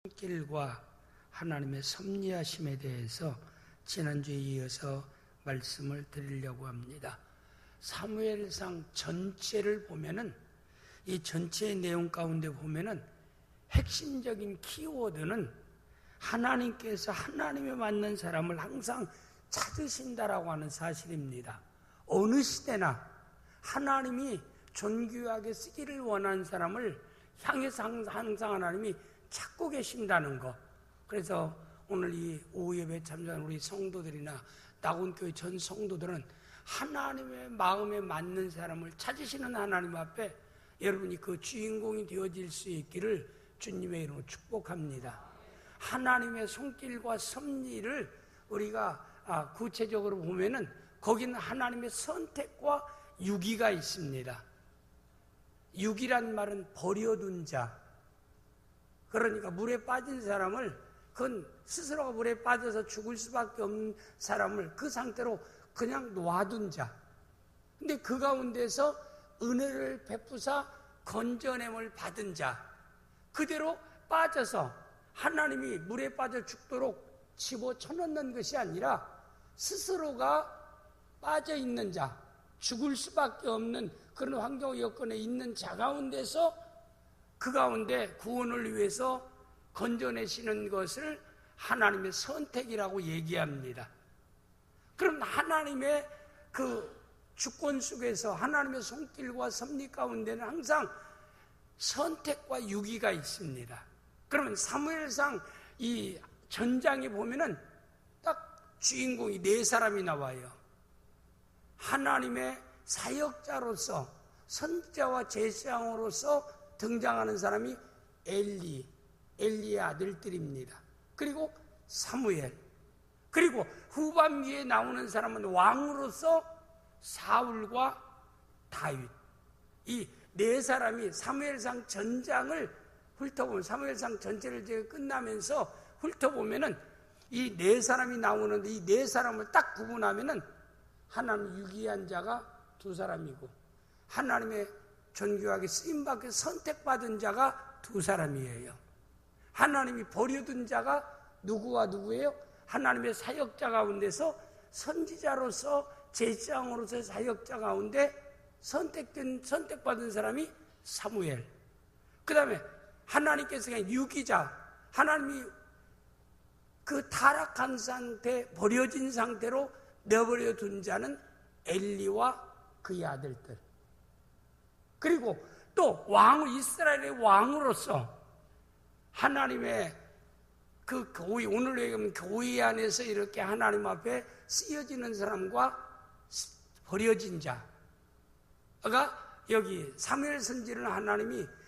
길과 하나님의 섭리하심에 대해서 지난주에 이어서 말씀을 드리려고 합니다. 사무엘상 전체를 보면은 이 전체의 내용 가운데 보면은 핵심적인 키워드는 하나님께서 하나님에 맞는 사람을 항상 찾으신다라고 하는 사실입니다. 어느 시대나 하나님이 존귀하게 쓰기를 원하는 사람을 향해서 항상 하나님이 찾고 계신다는 것. 그래서 오늘 이 오후 예배 참여한 우리 성도들이나 낙원교회 전 성도들은 하나님의 마음에 맞는 사람을 찾으시는 하나님 앞에 여러분이 그 주인공이 되어질 수 있기를 주님의 이름으로 축복합니다. 하나님의 손길과 섭리를 우리가 구체적으로 보면은 거기는 하나님의 선택과 유기가 있습니다. 유기란 말은 버려둔 자. 그러니까 물에 빠진 사람을, 그건 스스로가 물에 빠져서 죽을 수밖에 없는 사람을 그 상태로 그냥 놔둔 자. 근데 그 가운데서 은혜를 베푸사 건져냄을 받은 자. 그대로 빠져서 하나님이 물에 빠져 죽도록 집어쳐넣는 것이 아니라 스스로가 빠져 있는 자, 죽을 수밖에 없는 그런 환경 여건에 있는 자 가운데서 그 가운데 구원을 위해서 건져내시는 것을 하나님의 선택이라고 얘기합니다. 그럼 하나님의 그 주권 속에서 하나님의 손길과 섭리 가운데는 항상 선택과 유기가 있습니다. 그러면 사무엘상 이 전장에 보면은 딱 주인공이 4사람이 나와요. 하나님의 사역자로서 선지자와 제사장으로서 등장하는 사람이 엘리의 아들들입니다. 그리고 사무엘, 그리고 후반기에 나오는 사람은 왕으로서 사울과 다윗. 이 4사람이 사무엘상 전장을 훑어보면, 사무엘상 전체를 제가 끝나면서 훑어보면은 이 4사람이 나오는데 이 4사람을 딱 구분하면은 하나님 유기한 자가 2사람이고 하나님의 존귀하게 쓰임받게 선택받은 자가 2사람이에요. 하나님이 버려둔 자가 누구와 누구예요? 하나님의 사역자 가운데서 선지자로서 제사장으로서의 사역자 가운데 선택받은 사람이 사무엘. 그 다음에 하나님께서 그냥 유기자, 하나님이 그 타락한 상태, 버려진 상태로 내버려 둔 자는 엘리와 그의 아들들. 그리고 또 이스라엘의 왕으로서 하나님의 그 교회, 오늘 얘기하면 교회 안에서 이렇게 하나님 앞에 쓰여지는 사람과 버려진 자가 여기 사무엘 선지를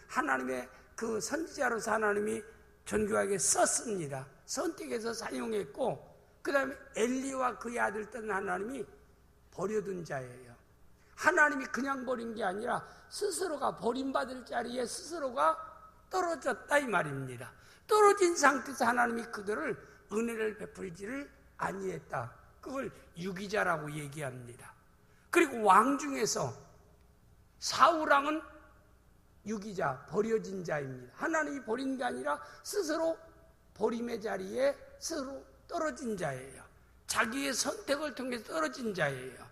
하나님의 그 선지자로서 하나님이 존귀하게 썼습니다. 선택해서 사용했고, 그 다음에 엘리와 그의 아들들은 하나님이 버려둔 자예요. 하나님이 그냥 버린 게 아니라 스스로가 버림받을 자리에 스스로가 떨어졌다 이 말입니다. 떨어진 상태에서 하나님이 그들을 은혜를 베풀지를 아니했다. 그걸 유기자라고 얘기합니다. 그리고 왕 중에서 사울왕은 유기자, 버려진 자입니다. 하나님이 버린 게 아니라 스스로 버림의 자리에 스스로 떨어진 자예요. 자기의 선택을 통해서 떨어진 자예요.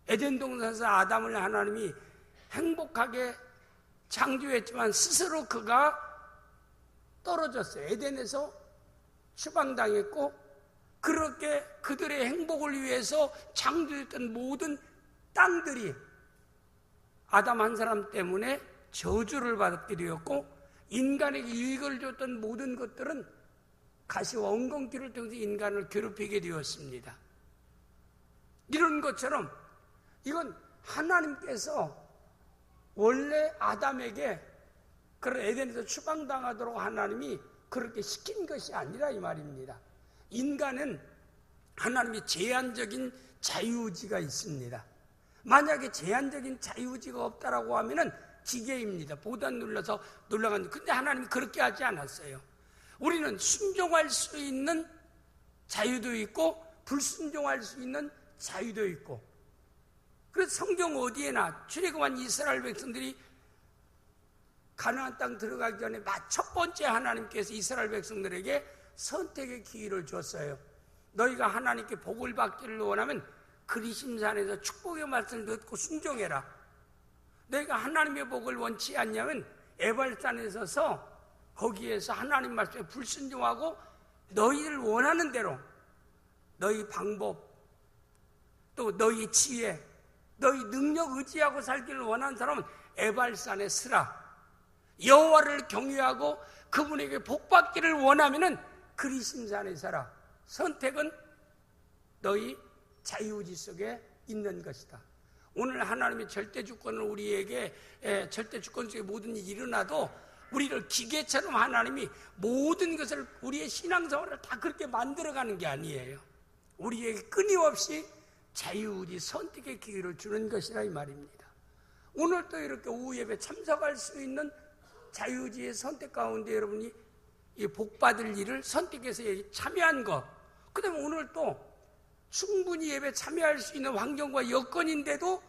에덴 동산에서 아담을 하나님이 행복하게 창조했지만 스스로 그가 떨어졌어요. 에덴에서 추방당했고, 그렇게 그들의 행복을 위해서 창조했던 모든 땅들이 아담 한 사람 때문에 저주를 받게 되었고, 인간에게 유익을 줬던 모든 것들은 가시와 엉겅퀴를 통해서 인간을 괴롭히게 되었습니다. 이런 것처럼 이건 하나님께서 원래 아담에게 그런 에덴에서 추방당하도록 하나님이 그렇게 시킨 것이 아니라 이 말입니다. 인간은 하나님이 제한적인 자유의지가 있습니다. 만약에 제한적인 자유의지가 없다라고 하면은 기계입니다. 보단 눌러서 눌러가는. 근데 하나님이 그렇게 하지 않았어요. 우리는 순종할 수 있는 자유도 있고 불순종할 수 있는 자유도 있고. 그래서 성경 어디에나 출애굽한 이스라엘 백성들이 가나안 땅 들어가기 전에 첫 번째 하나님께서 이스라엘 백성들에게 선택의 기회를 줬어요. 너희가 하나님께 복을 받기를 원하면 그리심산에서 축복의 말씀을 듣고 순종해라. 너희가 하나님의 복을 원치 않냐면 에발산에 서서 거기에서 하나님 말씀에 불순종하고 너희를 원하는 대로 너희 방법 또 너희 지혜 너희 능력 의지하고 살기를 원하는 사람은 에발산에 서라. 여호와를 경외하고 그분에게 복받기를 원하면은 그리심산에 서라. 선택은 너희 자유의지 속에 있는 것이다. 오늘 하나님의 절대주권을 우리에게 절대주권 속에 모든 일이 일어나도 우리를 기계처럼 하나님이 모든 것을 우리의 신앙생활을 다 그렇게 만들어가는 게 아니에요. 우리에게 끊임없이 자유의지 선택의 기회를 주는 것이라 이 말입니다. 오늘 또 이렇게 오후 예배 참석할 수 있는 자유의지의 선택 가운데 여러분이 이 복받을 일을 선택해서 참여한 것, 그 다음에 오늘 또 충분히 예배 참여할 수 있는 환경과 여건인데도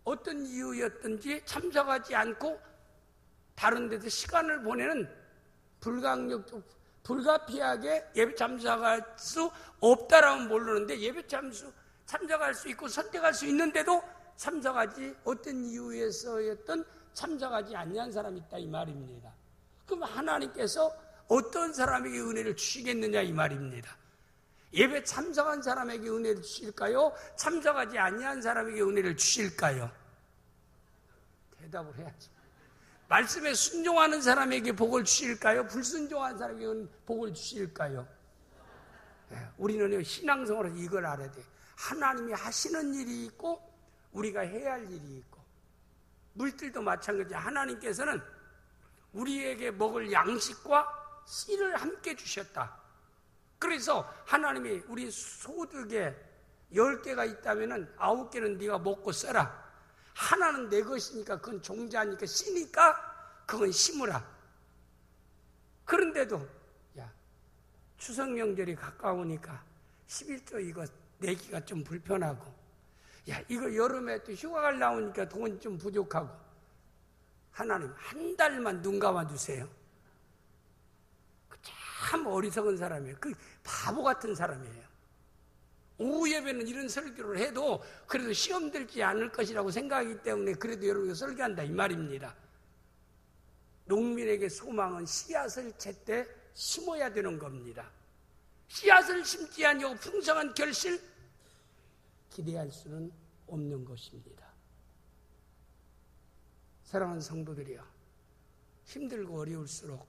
어떤 이유였든지 참석하지 않고 다른 데서 시간을 보내는 불가피하게 예배 참석할 수 없다라면 모르는데 예배 참석할 수 있고 선택할 수 있는데도 참석하지 어떤 이유에서였든 참석하지 않는 사람이 있다 이 말입니다. 그럼 하나님께서 어떤 사람에게 은혜를 주시겠느냐 이 말입니다. 예배 참석한 사람에게 은혜를 주실까요? 참석하지 아니한 사람에게 은혜를 주실까요? 대답을 해야지. 말씀에 순종하는 사람에게 복을 주실까요? 불순종하는 사람에게 복을 주실까요? 우리는 신앙생활에서 이걸 알아야 돼요. 하나님이 하시는 일이 있고 우리가 해야 할 일이 있고, 물질도 마찬가지야. 하나님께서는 우리에게 먹을 양식과 씨를 함께 주셨다. 그래서 하나님이 우리 소득에 10개가 있다면 9개는 네가 먹고 써라. 하나는 내 것이니까 그건 종자니까 씨니까 그건 심으라. 그런데도 추석 명절이 가까우니까 11조 이거 내기가 좀 불편하고, 이거 여름에 또 휴가가 나오니까 돈이 좀 부족하고, 하나님 한 달만 눈 감아주세요. 참 어리석은 사람이에요. 그 바보 같은 사람이에요. 오후 예배는 이런 설교를 해도 그래도 시험 들지 않을 것이라고 생각하기 때문에 그래도 여러분이 설교한다 이 말입니다. 농민에게 소망은 씨앗을 제때 심어야 되는 겁니다. 씨앗을 심지 아니하고 풍성한 결실 기대할 수는 없는 것입니다. 사랑하는 성도들이여, 힘들고 어려울수록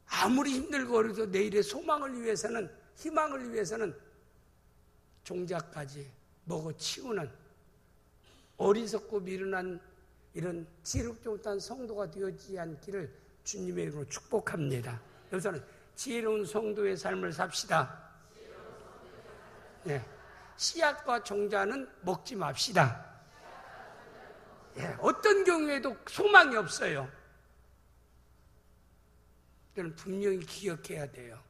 아무리 힘들고 어려워도 내일의 소망을 위해서는, 희망을 위해서는 종자까지 먹어치우는 어리석고 미련한 이런 지혜롭지 못한 성도가 되어지지 않기를 주님의 이름으로 축복합니다. 여기서는 지혜로운 성도의 삶을 삽시다. 씨앗과 종자는 먹지 맙시다. 어떤 경우에도 소망이 없어요. 저는 분명히 기억해야 돼요.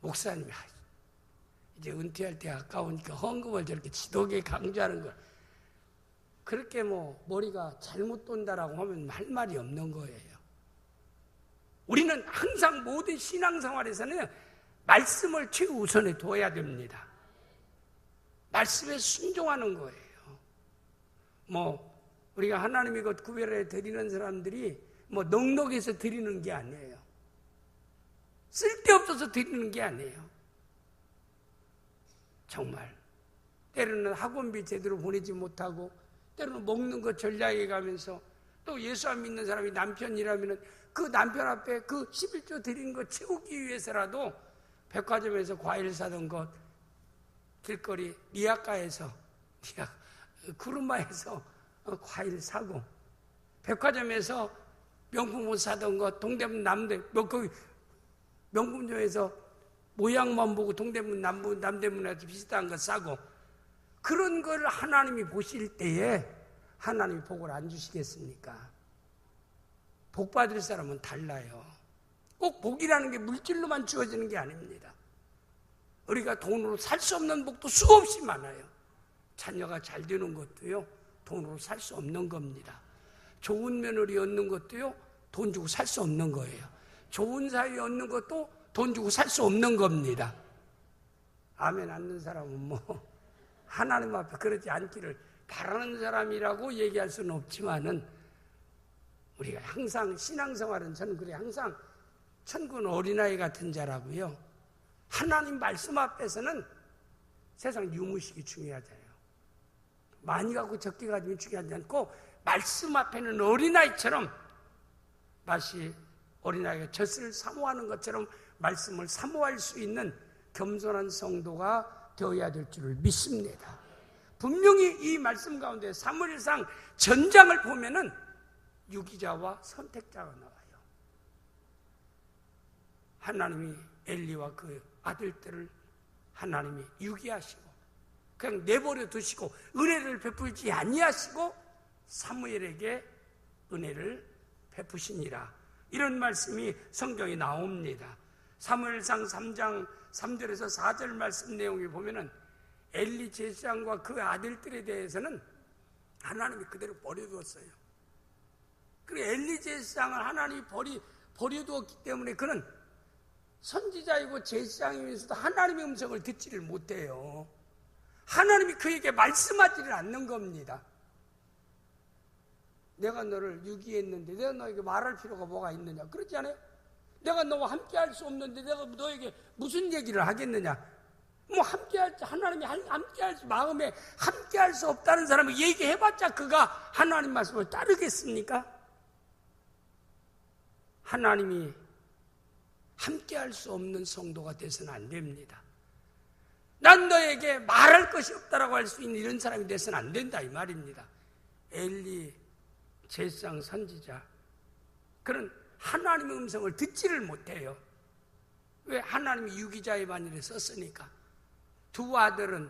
목사님이 이제 은퇴할 때 아까우니까 헌금을 저렇게 지독하게 강조하는 걸, 그렇게 머리가 잘못 돈다라고 하면 할 말이 없는 거예요. 우리는 항상 모든 신앙생활에서는 말씀을 최우선에 둬야 됩니다. 말씀에 순종하는 거예요. 우리가 하나님의 것 구별해 드리는 사람들이 넉넉해서 드리는 게 아니에요. 쓸데없어서 드리는 게 아니에요. 정말 때로는 학원비 제대로 보내지 못하고, 때로는 먹는 거 전략해 가면서, 또 예수 안 믿는 사람이 남편이라면 그 남편 앞에 그 11조 드린 거 채우기 위해서라도 백화점에서 과일 사던 것, 길거리 미약가에서 구르마에서 과일 사고, 백화점에서 명품옷 사던 것, 동대문 거기 명품점에서 모양만 보고 동대문 남대문에서 비슷한 거 사고, 그런 걸 하나님이 보실 때에 하나님이 복을 안 주시겠습니까? 복 받을 사람은 달라요. 꼭 복이라는 게 물질로만 주어지는 게 아닙니다. 우리가 돈으로 살 수 없는 복도 수없이 많아요. 자녀가 잘 되는 것도요, 돈으로 살 수 없는 겁니다. 좋은 며느리 얻는 것도요, 돈 주고 살 수 없는 거예요. 좋은 사위 얻는 것도 돈 주고 살 수 없는 겁니다. 아멘 않는 사람은 뭐 하나님 앞에 그러지 않기를 바라는 사람이라고 얘기할 수는 없지만은, 우리가 항상 신앙생활은 저는 그래, 항상 천군 어린아이 같은 자라고요. 하나님 말씀 앞에서는 세상 유무식이 중요하잖아요. 많이 갖고 적게 가지면 중요하지 않고, 말씀 앞에는 어린아이처럼, 마치 어린아이가 젖을 사모하는 것처럼 말씀을 사모할 수 있는 겸손한 성도가 되어야 될 줄을 믿습니다. 분명히 이 말씀 가운데 사무엘상 전장을 보면은 유기자와 선택자가 나와요. 하나님이 엘리와 그 아들들을 하나님이 유기하시고 그냥 내버려 두시고 은혜를 베풀지 아니하시고 사무엘에게 은혜를 베푸시니라. 이런 말씀이 성경에 나옵니다. 사무엘상 3장 3절에서 4절 말씀 내용을 보면은 엘리 제사장과 그 아들들에 대해서는 하나님이 그대로 버려두었어요. 그리고 엘리 제사장을 하나님이 버려두었기 때문에 그는 선지자이고 제사장이면서도 하나님의 음성을 듣지를 못해요. 하나님이 그에게 말씀하지를 않는 겁니다. 내가 너를 유기했는데 내가 너에게 말할 필요가 뭐가 있느냐, 그렇지 않아요? 내가 너와 함께 할 수 없는데 내가 너에게 무슨 얘기를 하겠느냐. 뭐 하나님이 함께 할 마음에 함께 할 수 없다는 사람을 얘기해봤자 그가 하나님 말씀을 따르겠습니까? 하나님이 함께 할 수 없는 성도가 돼서는 안 됩니다. 난 너에게 말할 것이 없다라고 할 수 있는 이런 사람이 돼서는 안 된다, 이 말입니다. 엘리 제사장 선지자, 그는 하나님의 음성을 듣지를 못해요. 왜? 하나님이 유기자의 반열에 썼으니까. 두 아들은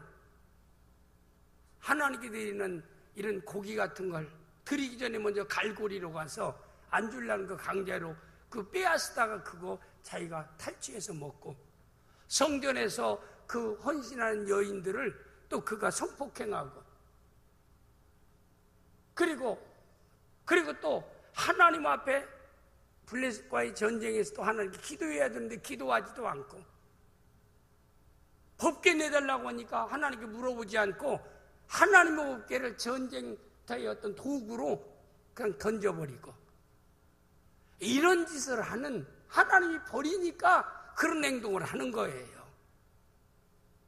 하나님께 드리는 이런 고기 같은 걸 드리기 전에 먼저 갈고리로 가서 안 주려는 그 강제로 그 빼앗다가 그거 자기가 탈취해서 먹고, 성전에서 그 헌신하는 여인들을 또 그가 성폭행하고, 그리고 또 하나님 앞에 블레셋과의 전쟁에서 또 하나님께 기도해야 되는데 기도하지도 않고, 법궤 내달라고 하니까 하나님께 물어보지 않고 하나님의 법궤를 전쟁터의 어떤 도구로 그냥 던져버리고, 이런 짓을 하는, 하나님이 버리니까 그런 행동을 하는 거예요.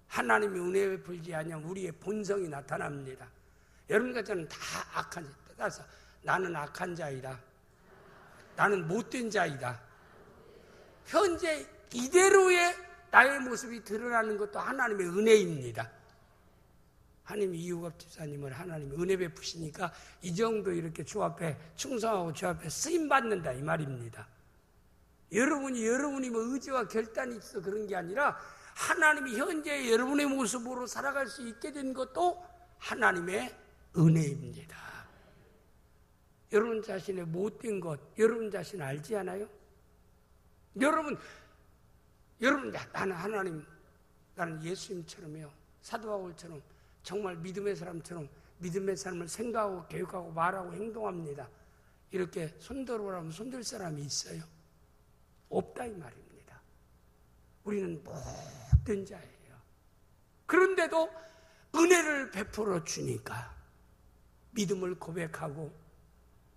하나님이 은혜 베풀지 않으면 우리의 본성이 나타납니다. 여러분과 저는 다 악한 자. 따라서 나는 악한 자이다, 나는 못된 자이다, 현재 이대로의 나의 모습이 드러나는 것도 하나님의 은혜입니다. 하나님 이유갑 집사님을 하나님이 은혜 베푸시니까 이 정도 이렇게 주 앞에 충성하고 주 앞에 쓰임받는다, 이 말입니다. 여러분이 뭐 의지와 결단이 있어서 그런 게 아니라 하나님이 현재 여러분의 모습으로 살아갈 수 있게 된 것도 하나님의 은혜입니다. 여러분 자신의 못된 것, 여러분 자신 알지 않아요? 여러분, 나는 하나님, 나는 예수님처럼요, 사도 바울처럼 정말 믿음의 사람처럼 믿음의 삶을 생각하고 계획하고 말하고 행동합니다. 이렇게 손들어보라면 손들 사람이 있어요? 없다, 이 말입니다. 우리는 못된 자예요. 그런데도 은혜를 베풀어 주니까 믿음을 고백하고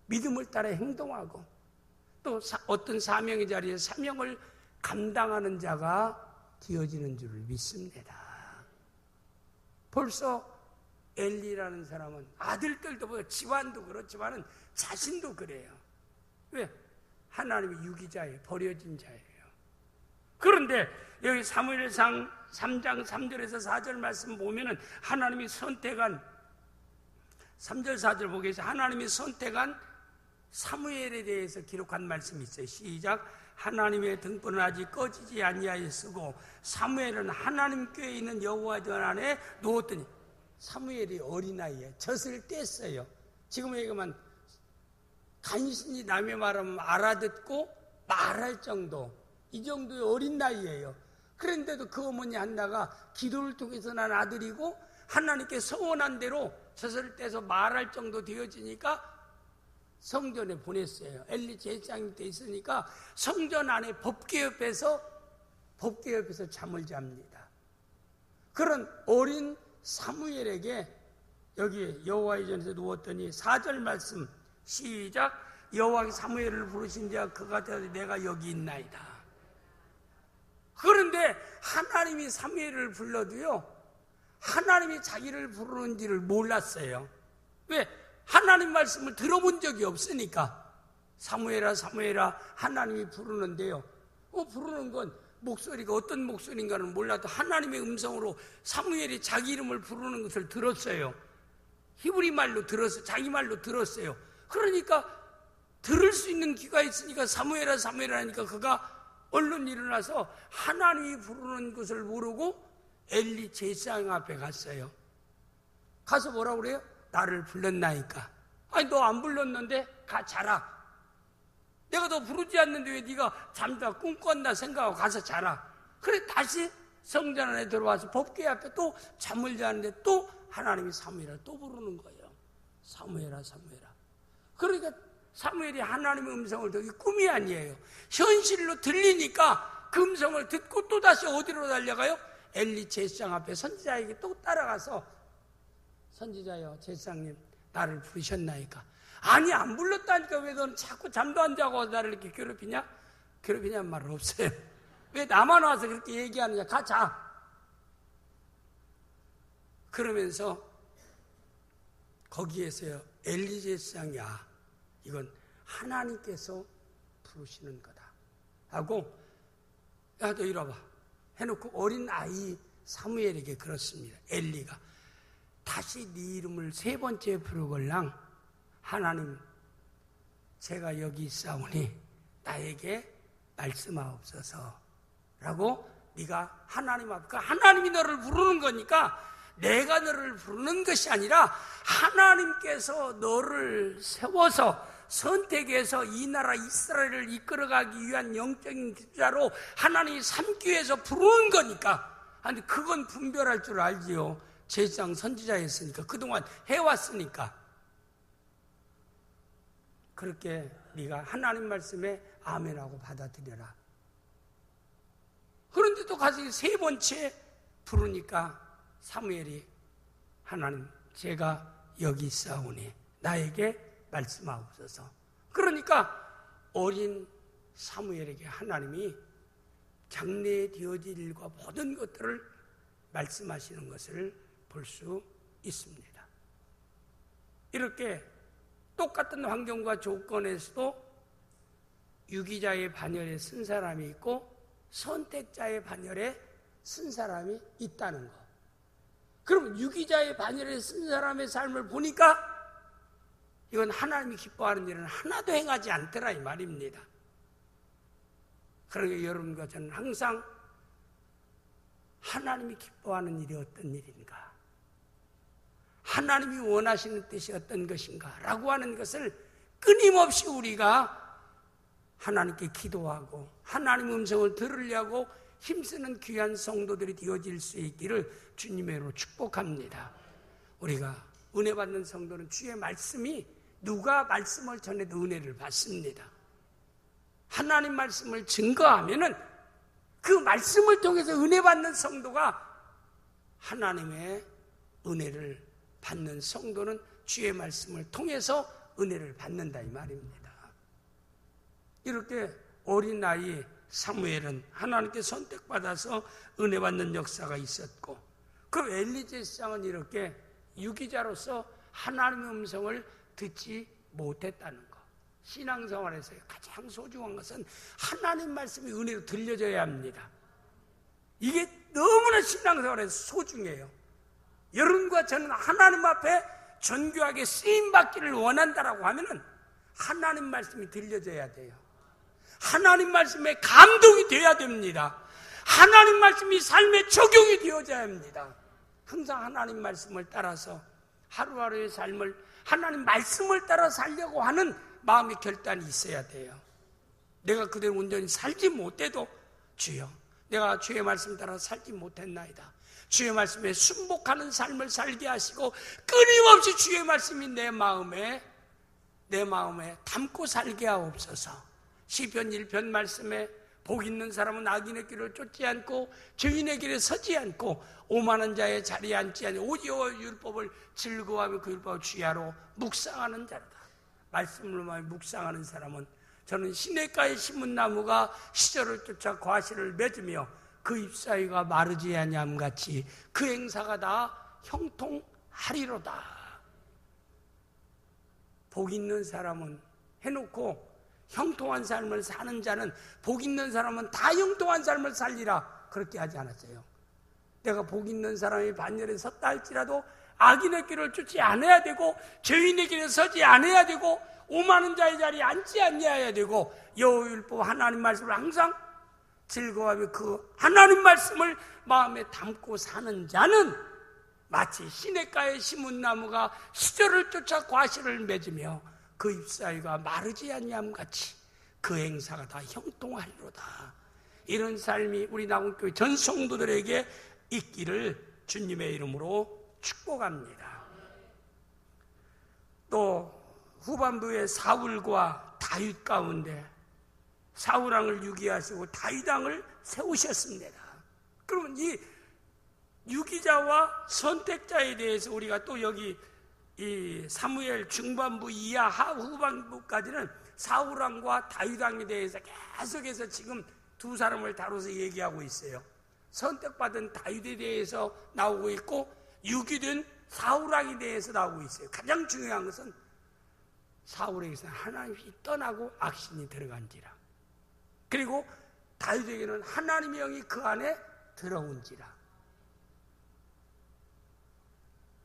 믿음을 따라 행동하고 또 어떤 사명의 자리에 사명을 감당하는 자가 되어지는 줄을 믿습니다. 벌써 엘리라는 사람은 아들들도 보여 집안도 그렇지만 자신도 그래요. 왜? 하나님이 유기자예요. 버려진 자예요. 그런데 여기 사무엘상 3장 3절에서 4절 말씀 보면은 하나님이 선택한 3절 4절 보겠습니다. 하나님이 선택한 사무엘에 대해서 기록한 말씀이 있어요. 시작. 하나님의 등불은 아직 꺼지지 아니하였으고 사무엘은 하나님 궤에 있는 여호와 전 안에 누웠더니, 사무엘이 어린아이에 젖을 뗐어요. 지금 얘기하면 간신히 남의 말하면 알아듣고 말할 정도, 이 정도의 어린 나이예요. 그런데도 그 어머니 한나가 기도를 통해서 난 아들이고 하나님께 서원한 대로 젖을 떼서 말할 정도 되어지니까 성전에 보냈어요. 엘리 제사장이 돼 있으니까 성전 안에 법궤 옆에서 잠을 잡니다. 그런 어린 사무엘에게 여기 여호와의 전에서 누웠더니 4절 말씀 시작. 여호와의 사무엘을 부르신 자가 그가 되어 내가 여기 있나이다. 그런데 하나님이 사무엘을 불러도요, 하나님이 자기를 부르는지를 몰랐어요. 왜? 하나님 말씀을 들어본 적이 없으니까. 사무엘아 사무엘아 하나님이 부르는데요, 부르는 건 목소리가 어떤 목소리인가는 몰라도 하나님의 음성으로 사무엘이 자기 이름을 부르는 것을 들었어요. 히브리 말로 들었어요. 자기 말로 들었어요. 그러니까 들을 수 있는 귀가 있으니까 사무엘아 사무엘아 하니까 그가 얼른 일어나서 하나님이 부르는 것을 모르고 엘리 제사장 앞에 갔어요. 가서 뭐라고 그래요? 나를 불렀나이까. 아니 너 안 불렀는데 가 자라. 내가 너 부르지 않는데 왜 네가 잠다 꿈 꿨나 생각하고 가서 자라. 그래 다시 성전 안에 들어와서 법궤 앞에 또 잠을 자는데 또 하나님이 사무엘을 또 부르는 거예요. 사무엘아 사무엘아. 그러니까 사무엘이 하나님의 음성을 듣기 꿈이 아니에요. 현실로 들리니까 그 음성을 듣고 또다시 어디로 달려가요? 엘리 제사장 앞에 선지자에게 또 따라가서 선지자여 제사장님 나를 부르셨나이까. 아니 안 불렀다니까 왜 너는 자꾸 잠도 안 자고 나를 이렇게 괴롭히냐? 괴롭히냐는 말은 없어요. 왜 나만 와서 그렇게 얘기하느냐? 가자. 그러면서 거기에서요 엘리 제사장이야 이건 하나님께서 부르시는 거다 하고, 야 너 이리 와봐 해놓고 어린 아이 사무엘에게 그렇습니다. 엘리가 다시 네 이름을 3번째 부르걸랑 하나님 제가 여기 있사오니 나에게 말씀하옵소서 라고 네가 하나님 앞에, 그러니까 하나님이 너를 부르는 거니까 내가 너를 부르는 것이 아니라 하나님께서 너를 세워서 선택해서 이 나라 이스라엘을 이끌어가기 위한 영적인 기자로 하나님이 삼기 위해서 부르는 거니까. 아니 그건 분별할 줄 알지요. 제사장 선지자였으니까 그동안 해왔으니까. 그렇게 네가 하나님 말씀에 아멘하고 받아들여라. 그런데 또 가서 3번째 부르니까 사무엘이 하나님 제가 여기 있사오니 나에게 말씀하옵소서. 그러니까 어린 사무엘에게 하나님이 장래에 되어질 일과 모든 것들을 말씀하시는 것을 볼 수 있습니다. 이렇게 똑같은 환경과 조건에서도 유기자의 반열에 쓴 사람이 있고 선택자의 반열에 쓴 사람이 있다는 것. 그럼 유기자의 반열에 쓴 사람의 삶을 보니까 이건 하나님이 기뻐하는 일은 하나도 행하지 않더라 이 말입니다. 그러니까 여러분과 저는 항상 하나님이 기뻐하는 일이 어떤 일인가, 하나님이 원하시는 뜻이 어떤 것인가 라고 하는 것을 끊임없이 우리가 하나님께 기도하고 하나님 음성을 들으려고 힘쓰는 귀한 성도들이 되어질 수 있기를 주님으로 축복합니다. 우리가 은혜 받는 성도는 주의 말씀이 누가 말씀을 전해도 은혜를 받습니다. 하나님 말씀을 증거하면은 그 말씀을 통해서 은혜 받는 성도가 하나님의 은혜를 받는 성도는 주의 말씀을 통해서 은혜를 받는다 이 말입니다. 이렇게 어린아이 사무엘은 하나님께 선택받아서 은혜 받는 역사가 있었고, 그럼 엘리 제사장은 이렇게 유기자로서 하나님의 음성을 듣지 못했다는 것. 신앙생활에서 가장 소중한 것은 하나님 말씀이 은혜로 들려져야 합니다. 이게 너무나 신앙생활에서 소중해요. 여러분과 저는 하나님 앞에 존귀하게 쓰임받기를 원한다라고 하면은 하나님 말씀이 들려져야 돼요. 하나님 말씀에 감동이 되어야 됩니다. 하나님 말씀이 삶에 적용이 되어져야 합니다. 항상 하나님 말씀을 따라서 하루하루의 삶을 하나님 말씀을 따라 살려고 하는 마음의 결단이 있어야 돼요. 내가 그대로 온전히 살지 못해도 주여 내가 주의 말씀 따라 살지 못했나이다. 주의 말씀에 순복하는 삶을 살게 하시고 끊임없이 주의 말씀이 내 마음에 내 마음에 담고 살게 하옵소서. 시편 1편 말씀에 복 있는 사람은 악인의 길을 쫓지 않고 죄인의 길에 서지 않고 오만한 자의 자리에 앉지 않고 오직 여호와의 율법을 즐거워하며 그 율법을 주야로 묵상하는 자로다. 말씀을 묵상하는 사람은 저는 시냇가에 심은 나무가 시절을 쫓아 과실을 맺으며 그 잎사귀가 마르지 아니함 같이 그 행사가 다 형통하리로다. 복 있는 사람은 해놓고 형통한 삶을 사는 자는 복 있는 사람은 다 형통한 삶을 살리라 그렇게 하지 않았어요. 내가 복 있는 사람이 반열에 섰다 할지라도 악인의 길을 쫓지 않아야 되고 죄인의 길에 서지 않아야 되고 오만한 자의 자리에 앉지 않아야 되고 여호와의 율법 하나님 말씀을 항상 즐거워하며 그 하나님 말씀을 마음에 담고 사는 자는 마치 시냇가에 심은 나무가 시절을 쫓아 과실을 맺으며 그 잎사귀가 마르지 아니함 같이 그 행사가 다 형통하리로다. 이런 삶이 우리 나군교회 전 성도들에게 있기를 주님의 이름으로 축복합니다. 또 후반부에 사울과 다윗 가운데 사울 왕을 유기하시고 다윗 왕을 세우셨습니다. 그러면 이 유기자와 선택자에 대해서 우리가 또 여기 이 사무엘 중반부 이하 후반부까지는 사울 왕과 다윗 왕에 대해서 계속해서 지금 두 사람을 다뤄서 얘기하고 있어요. 선택받은 다윗에 대해서 나오고 있고 유기된 사울 왕에 대해서 나오고 있어요. 가장 중요한 것은 사울에게서는 하나님이 떠나고 악신이 들어간지라. 그리고 다윗에게는 하나님의 영이 그 안에 들어온지라.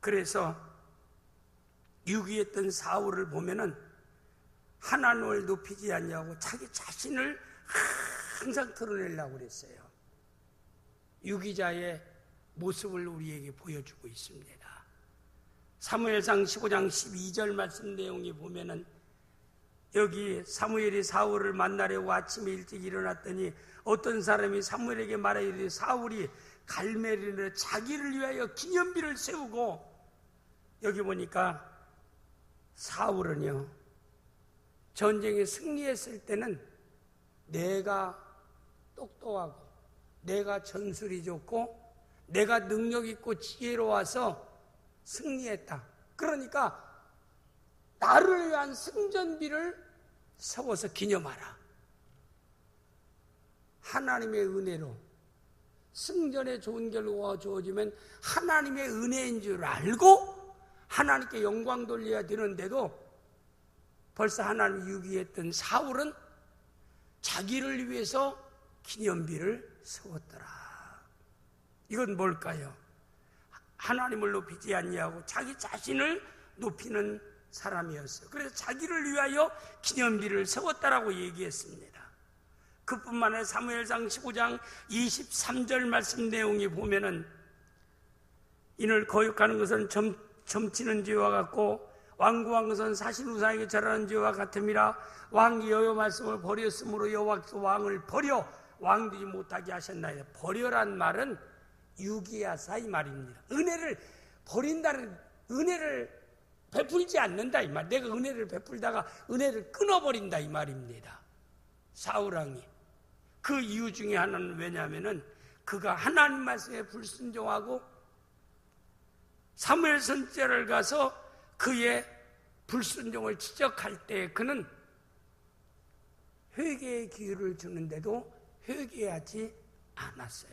그래서 유기했던 사울을 보면은 하나님을 높이지 않냐고 자기 자신을 항상 드러내려고 그랬어요. 유기자의 모습을 우리에게 보여주고 있습니다. 사무엘상 15장 12절 말씀 내용에 보면은 여기 사무엘이 사울을 만나려고 아침에 일찍 일어났더니 어떤 사람이 사무엘에게 말하기를 사울이 갈멜리에 자기를 위하여 기념비를 세우고, 여기 보니까 사울은요 전쟁에 승리했을 때는 내가 똑똑하고 내가 전술이 좋고 내가 능력 있고 지혜로워서 승리했다. 그러니까 나를 위한 승전비를 세워서 기념하라. 하나님의 은혜로 승전에 좋은 결과가 주어지면 하나님의 은혜인 줄 알고 하나님께 영광 돌려야 되는데도 벌써 하나님이 유기했던 사울은 자기를 위해서 기념비를 세웠더라. 이건 뭘까요? 하나님을 높이지 않냐고 자기 자신을 높이는 사람이었어요. 그래서 자기를 위하여 기념비를 세웠다라고 얘기했습니다. 그뿐만 아니라 사무엘상 15장 23절 말씀 내용이 보면은 이를 거역하는 것은 점치는 죄와 같고 완고한 것은 사실 우상에게 절하는 죄와 같음이라. 왕이 여호와 말씀을 버렸으므로 여호와께서 왕을 버려 왕되지 못하게 하셨나이다. 버려란 말은 유기하사 이 말입니다. 은혜를 버린다는, 은혜를 베풀지 않는다 이 말. 내가 은혜를 베풀다가 은혜를 끊어버린다 이 말입니다. 사울왕이 그 이유 중에 하나는 왜냐하면은 그가 하나님 말씀에 불순종하고 사무엘 선지자를 가서 그의 불순종을 지적할 때 그는 회개의 기회를 주는데도 회개하지 않았어요.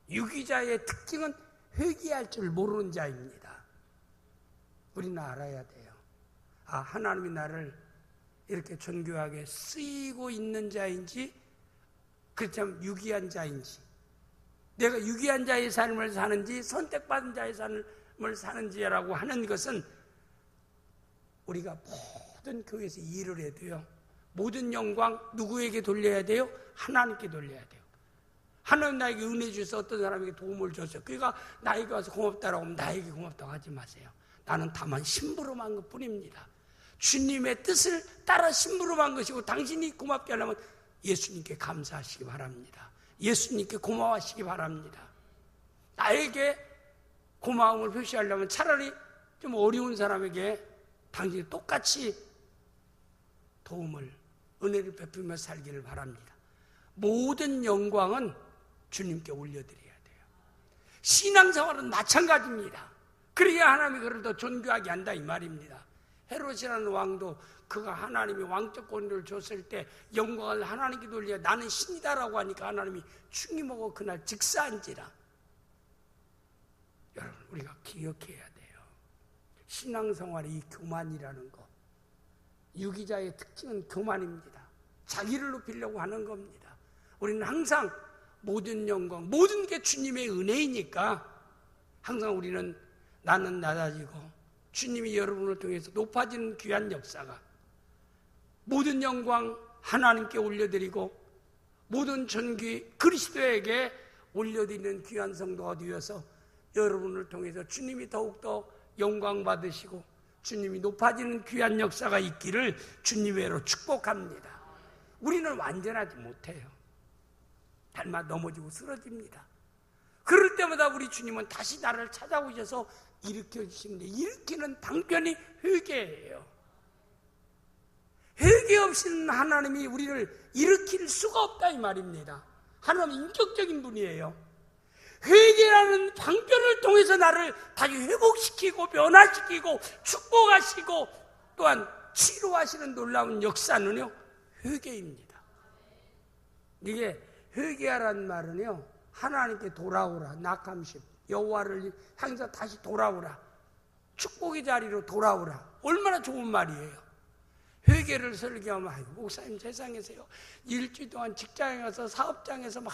유기자의 특징은 회개할 줄 모르는 자입니다. 우리는 알아야 돼요. 아, 하나님이 나를 이렇게 존귀하게 쓰이고 있는 자인지, 그렇다면 유기한 자인지, 내가 유기한 자의 삶을 사는지 선택받은 자의 삶을 사는지라고 하는 것은 우리가 모든 교회에서 일을 해야 돼요. 모든 영광 누구에게 돌려야 돼요? 하나님께 돌려야 돼요. 하나님 나에게 은혜 주셔서 어떤 사람에게 도움을 줬어요. 그러니까 나에게 와서 고맙다라고 하면 나에게 고맙다고 하지 마세요. 나는 다만 심부름한 것 뿐입니다. 주님의 뜻을 따라 심부름한 것이고, 당신이 고맙게 하려면 예수님께 감사하시기 바랍니다. 예수님께 고마워하시기 바랍니다. 나에게 고마움을 표시하려면 차라리 좀 어려운 사람에게 당신이 똑같이 도움을, 은혜를 베풀며 살기를 바랍니다. 모든 영광은 주님께 올려드려야 돼요. 신앙생활은 마찬가지입니다. 그래야 하나님이 그를 더 존귀하게 한다 이 말입니다. 헤롯이라는 왕도 그가 하나님이 왕적 권위를 줬을 때 영광을 하나님께 돌려 나는 신이다라고 하니까 하나님이 충임하고 그날 직사한지라. 여러분, 우리가 기억해야 돼요. 신앙생활이 이 교만이라는 거, 유기자의 특징은 교만입니다. 자기를 높이려고 하는 겁니다. 우리는 항상 모든 영광, 모든 게 주님의 은혜이니까 항상 우리는 나는 낮아지고 주님이 여러분을 통해서 높아지는 귀한 역사가, 모든 영광 하나님께 올려드리고 모든 존귀 그리스도에게 올려드리는 귀한 성도가 되어서 여러분을 통해서 주님이 더욱더 영광 받으시고 주님이 높아지는 귀한 역사가 있기를 주님으로 축복합니다. 우리는 완전하지 못해요. 닮아 넘어지고 쓰러집니다. 그럴 때마다 우리 주님은 다시 나를 찾아오셔서 일으켜주시는데, 일으키는 방편이 회개예요. 회개 없이는 하나님이 우리를 일으킬 수가 없다 이 말입니다. 하나님은 인격적인 분이에요. 회개라는 방편을 통해서 나를 다시 회복시키고 변화시키고 축복하시고 또한 치료하시는 놀라운 역사는요, 회개입니다. 이게 회개하라는 말은요, 하나님께 돌아오라, 낙함십, 여호와를 향해서 다시 돌아오라, 축복의 자리로 돌아오라. 얼마나 좋은 말이에요. 회개를 설교하면, 아이고 목사님 세상에서요, 일주일 동안 직장에 가서 사업장에서 막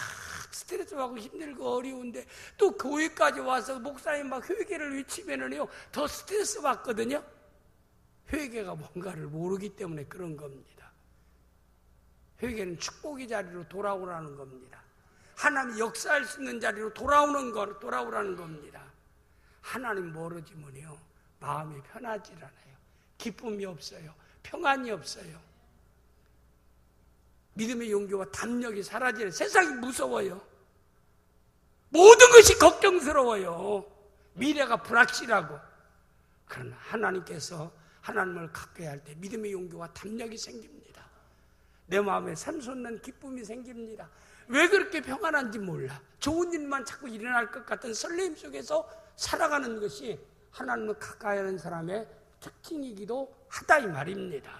스트레스 받고 힘들고 어려운데 또 교회까지 와서 목사님 막 회개를 외치면은요 더 스트레스 받거든요. 회개가 뭔가를 모르기 때문에 그런 겁니다. 회개는 축복의 자리로 돌아오라는 겁니다. 하나님이 역사할 수 있는 자리로 돌아오라는 겁니다. 하나님 멀어지면요 마음이 편하지 않아요. 기쁨이 없어요. 평안이 없어요. 믿음의 용기와 담력이 사라지는, 세상이 무서워요. 모든 것이 걱정스러워요. 미래가 불확실하고. 그러나 하나님께서 하나님을 가까이 할 때 믿음의 용기와 담력이 생깁니다. 내 마음에 샘솟는 기쁨이 생깁니다. 왜 그렇게 평안한지 몰라. 좋은 일만 자꾸 일어날 것 같은 설렘 속에서 살아가는 것이 하나님을 가까이 하는 사람의 특징이기도 하다 이 말입니다.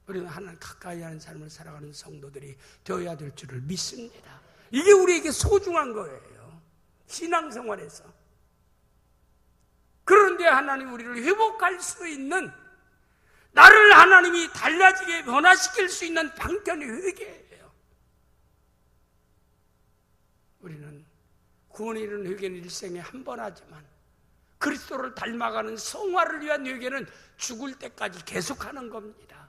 우리는 하나님 가까이 하는 삶을 살아가는 성도들이 되어야 될 줄을 믿습니다. 이게 우리에게 소중한 거예요. 신앙생활에서. 그런데 하나님 우리를 회복할 수 있는, 나를 하나님이 달라지게 변화시킬 수 있는 방편이 회개예요. 우리는 구원에 이르는 회개는 일생에 한 번 하지만 그리스도를 닮아가는 성화를 위한 회개는 죽을 때까지 계속하는 겁니다.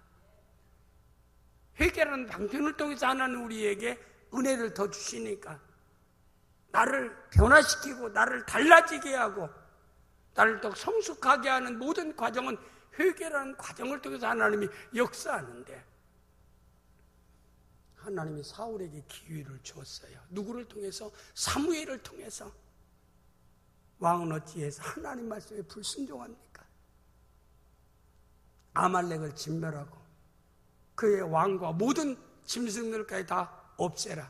회개라는 방편을 통해서 하나님 우리에게 은혜를 더 주시니까 나를 변화시키고 나를 달라지게 하고 나를 더 성숙하게 하는 모든 과정은 회개라는 과정을 통해서 하나님이 역사하는데, 하나님이 사울에게 기회를 주었어요. 누구를 통해서? 사무엘을 통해서. 왕은 어찌해서 하나님 말씀에 불순종합니까? 아말렉을 진멸하고 그의 왕과 모든 짐승들까지 다 없애라.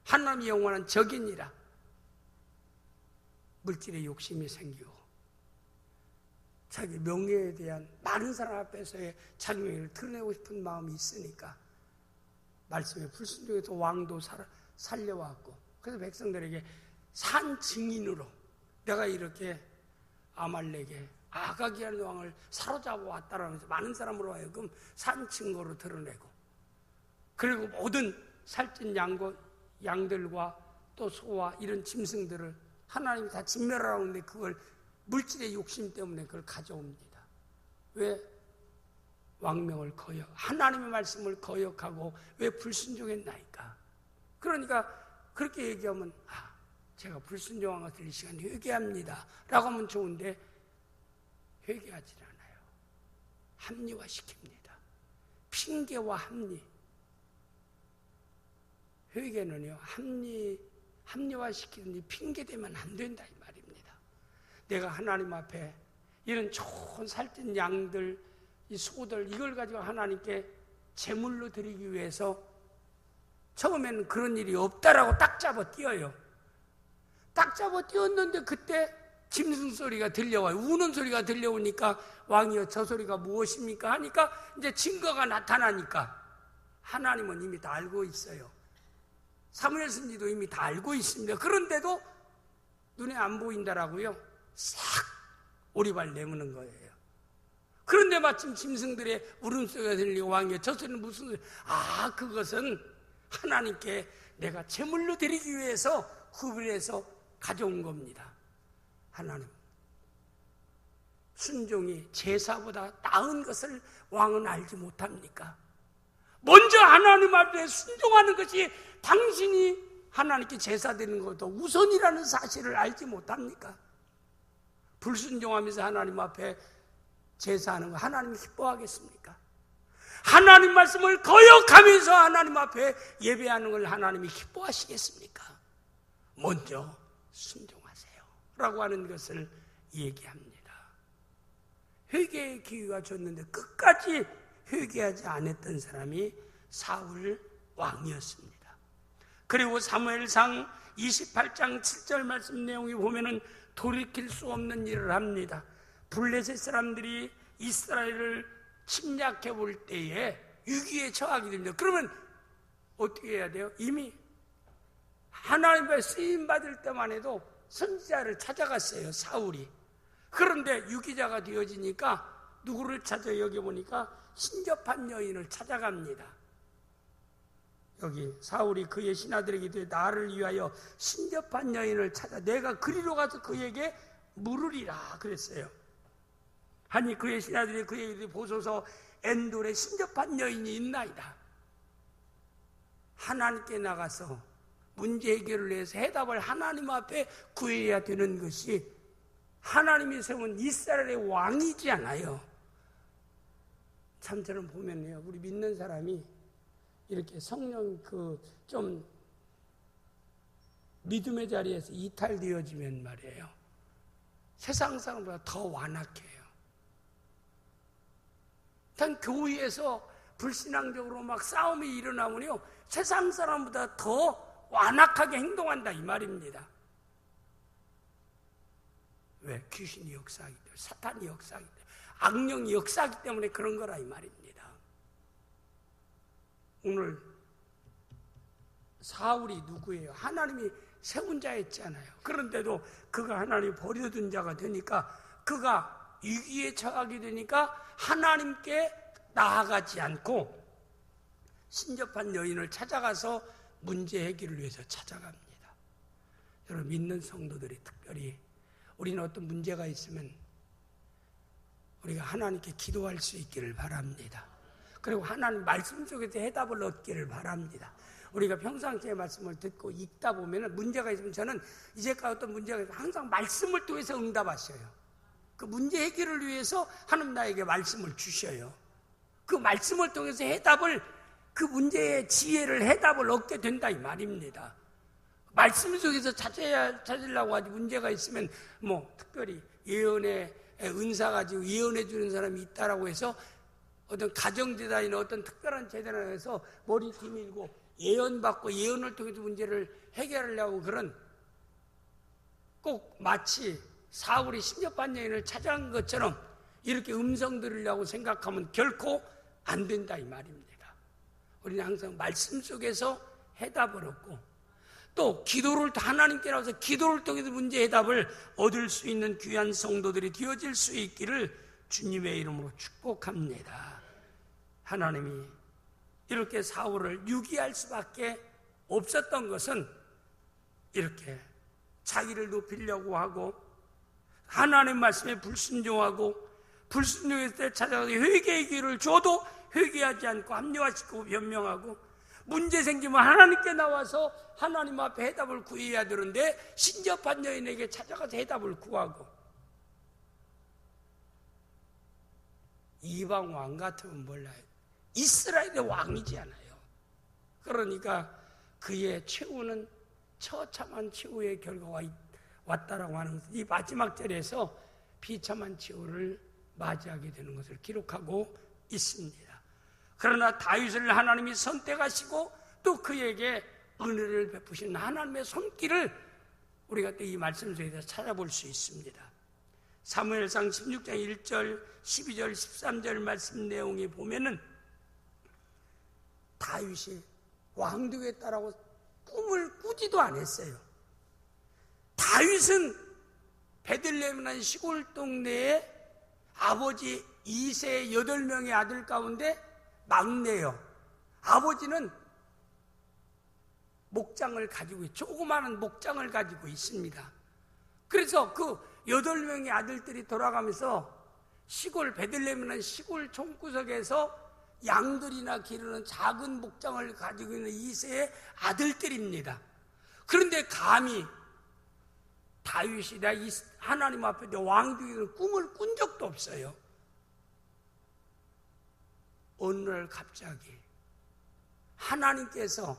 하나님이 영원한 적이니라. 물질의 욕심이 생기고 자기 명예에 대한, 많은 사람 앞에서의 자기 명예를 드러내고 싶은 마음이 있으니까 말씀에 불순종해서 왕도 살려왔고, 그래서 백성들에게 산 증인으로 내가 이렇게 아말렉에 아가기라는 왕을 사로잡아 왔다라면서 많은 사람으로 하여금 산 증거로 드러내고, 그리고 모든 살찐 양들과 또 소와 이런 짐승들을 하나님이 다 진멸하라고 하는데 그걸 물질의 욕심 때문에 그걸 가져옵니다. 왜? 왕명을 하나님의 말씀을 거역하고 왜 불순종했나이까? 그러니까 그렇게 얘기하면 제가 불순종한 것을 이 시간 회개합니다 라고 하면 좋은데 회개하지 않아요. 합리화시킵니다. 핑계와 합리. 회개는요, 합리화시키는데 핑계대면 안 된다 이 말입니다. 내가 하나님 앞에 이런 좋은 살찐 양들, 이 소들 이걸 가지고 하나님께 제물로 드리기 위해서 처음에는 그런 일이 없다라고 딱 잡아 띄어요. 딱 잡아 띄었는데 그때 짐승 소리가 들려와요. 우는 소리가 들려오니까 왕이여 저 소리가 무엇입니까? 하니까 이제 증거가 나타나니까 하나님은 이미 다 알고 있어요. 사무엘 선지도 이미 다 알고 있습니다. 그런데도 눈에 안 보인다라고요. 싹 오리발 내무는 거예요. 그런데 마침 짐승들의 울음소리가 들리고 왕이여 저 소리는 무슨 소리? 아, 그것은 하나님께 내가 제물로 드리기 위해서 구별해서 가져온 겁니다. 하나님, 순종이 제사보다 나은 것을 왕은 알지 못합니까? 먼저 하나님 앞에 순종하는 것이 당신이 하나님께 제사 드리는 것도 우선이라는 사실을 알지 못합니까? 불순종하면서 하나님 앞에 제사하는 거 하나님이 기뻐하겠습니까? 하나님 말씀을 거역하면서 하나님 앞에 예배하는 걸 하나님이 기뻐하시겠습니까? 먼저 순종하세요 라고 하는 것을 얘기합니다. 회개의 기회가 줬는데 끝까지 회개하지 않았던 사람이 사울 왕이었습니다. 그리고 사무엘상 28장 7절 말씀 내용이 보면은 돌이킬 수 없는 일을 합니다. 블레셋 사람들이 이스라엘을 침략해 볼 때에 위기에 처하게 됩니다. 그러면 어떻게 해야 돼요? 이미 하나님의 쓰임 받을 때만 해도 선지자를 찾아갔어요, 사울이. 그런데 유기자가 되어지니까 누구를 찾아? 여기 보니까 신접한 여인을 찾아갑니다. 여기 사울이 그의 신하들에게 나를 위하여 신접한 여인을 찾아 내가 그리로 가서 그에게 물으리라 그랬어요. 하니 그의 신하들이 그에게 보소서 엔돌에 신접한 여인이 있나이다. 하나님께 나가서 문제 해결을 위해서 해답을 하나님 앞에 구해야 되는 것이 하나님이 세운 이스라엘의 왕이지 않아요. 참처럼 보면요, 우리 믿는 사람이 이렇게 성령 좀 믿음의 자리에서 이탈되어지면 말이에요, 세상 사람보다 더 완악해요. 단 교회에서 불신앙적으로 막 싸움이 일어나면요, 세상 사람보다 더 완악하게 행동한다 이 말입니다. 왜? 귀신이 역사하기 때문에, 사탄이 역사하기 때문에, 악령이 역사하기 때문에 그런 거라 이 말입니다. 오늘 사울이 누구예요? 하나님이 세운 자였잖아요. 그런데도 그가 하나님이 버려둔 자가 되니까, 그가 위기에 처하게 되니까 하나님께 나아가지 않고 신접한 여인을 찾아가서 문제 해결을 위해서 찾아갑니다. 여러분, 믿는 성도들이 특별히 우리는 어떤 문제가 있으면 우리가 하나님께 기도할 수 있기를 바랍니다. 그리고 하나님 말씀 속에서 해답을 얻기를 바랍니다. 우리가 평상시에 말씀을 듣고 읽다 보면 문제가 있으면 저는 이제까지 어떤 문제가 있으면 항상 말씀을 통해서 응답하셔요. 그 문제 해결을 위해서 하나님 나에게 말씀을 주셔요. 그 말씀을 통해서 해답을, 그 문제의 지혜를, 해답을 얻게 된다 이 말입니다. 말씀 속에서 찾으려고 하지, 문제가 있으면 뭐 특별히 예언의 은사 가지고 예언해 주는 사람이 있다라고 해서 어떤 가정재단이나 어떤 특별한 재단에서 머리 뒤밀고 예언받고 예언을 통해서 문제를 해결하려고, 그런 꼭 마치 사울이 신접한 여인을 찾아간 것처럼 이렇게 음성 들으려고 생각하면 결코 안 된다 이 말입니다. 우리는 항상 말씀 속에서 해답을 얻고, 또 기도를 하나님께 나와서 기도를 통해서 문제 해답을 얻을 수 있는 귀한 성도들이 되어질 수 있기를 주님의 이름으로 축복합니다. 하나님이 이렇게 사울을 유기할 수밖에 없었던 것은 이렇게 자기를 높이려고 하고 하나님 말씀에 불순종하고, 불순종했을 때 찾아가서 회개의 기회를 줘도 회개하지 않고 합리화시키고 변명하고, 문제 생기면 하나님께 나와서 하나님 앞에 해답을 구해야 되는데 신접한 여인에게 찾아가서 해답을 구하고, 이방 왕 같으면 몰라요, 이스라엘의 왕이지 않아요. 그러니까 그의 최후는 처참한 최후의 결과가 왔다라고 하는 것은 이 마지막 절에서 비참한 최후를 맞이하게 되는 것을 기록하고 있습니다. 그러나 다윗을 하나님이 선택하시고 또 그에게 은혜를 베푸신 하나님의 손길을 우리가 또 이 말씀 속에서 찾아볼 수 있습니다. 사무엘상 16장 1절, 12절, 13절 말씀 내용에 보면은 다윗이 왕 되겠다라고 꿈을 꾸지도 않았어요. 다윗은 베들레헴이라는 시골 동네에 아버지 이세의 8명의 아들 가운데 막내요. 아버지는 목장을 가지고 조그마한 목장을 가지고 있습니다. 그래서 그 8명의 아들들이 돌아가면서 시골 베들레헴이라는 시골 총구석에서 양들이나 기르는 작은 목장을 가지고 있는 이세의 아들들입니다. 그런데 감히 다윗이 나 하나님 앞에 왕 되기를 꿈을 꾼 적도 없어요. 어느 날 갑자기 하나님께서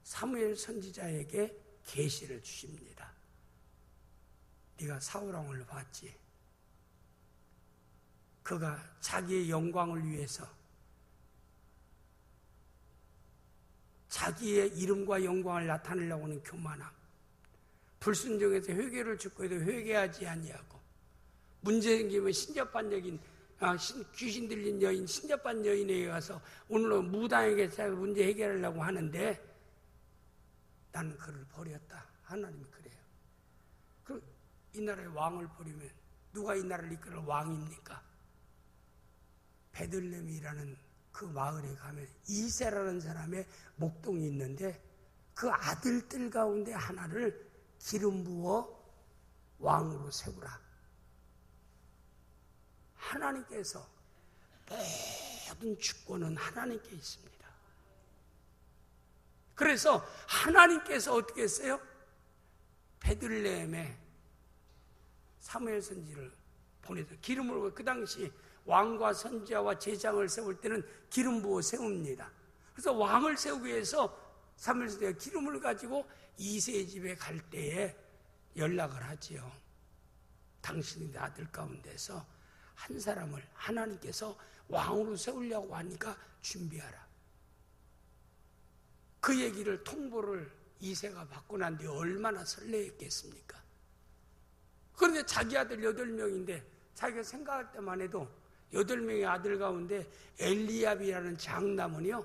사무엘 선지자에게 계시를 주십니다. 네가 사울 왕을 봤지? 그가 자기의 영광을 위해서 자기의 이름과 영광을 나타내려고 하는 교만함, 불순종해서 회개를 죽고 해도 회개하지 아니하고 문제 생기면 신접한 귀신 들린 여인, 신접한 여인에게 가서 오늘로 무당에게 문제 해결하려고 하는데 나는 그를 버렸다. 하나님이 그래요. 그럼 이 나라의 왕을 버리면 누가 이 나라를 이끌 왕입니까? 베들레헴이라는 그 마을에 가면 이세라는 사람의 목동이 있는데 그 아들들 가운데 하나를 기름 부어 왕으로 세우라. 하나님께서 모든 주권은 하나님께 있습니다. 그래서 하나님께서 어떻게 했어요? 베들레헴에 사무엘 선지를 보내서 기름을 부어, 그 당시 왕과 선지자와 제장을 세울 때는 기름 부어 세웁니다. 그래서 왕을 세우기 위해서 사무엘 선지가 기름을 가지고 이세의 집에 갈 때에 연락을 하지요. 당신의 아들 가운데서 한 사람을 하나님께서 왕으로 세우려고 하니까 준비하라. 그 얘기를 통보를 이세가 받고 난 뒤에 얼마나 설레했겠습니까? 그런데 자기 아들 8명인데 자기가 생각할 때만 해도 8명의 아들 가운데 엘리압이라는 장남은요,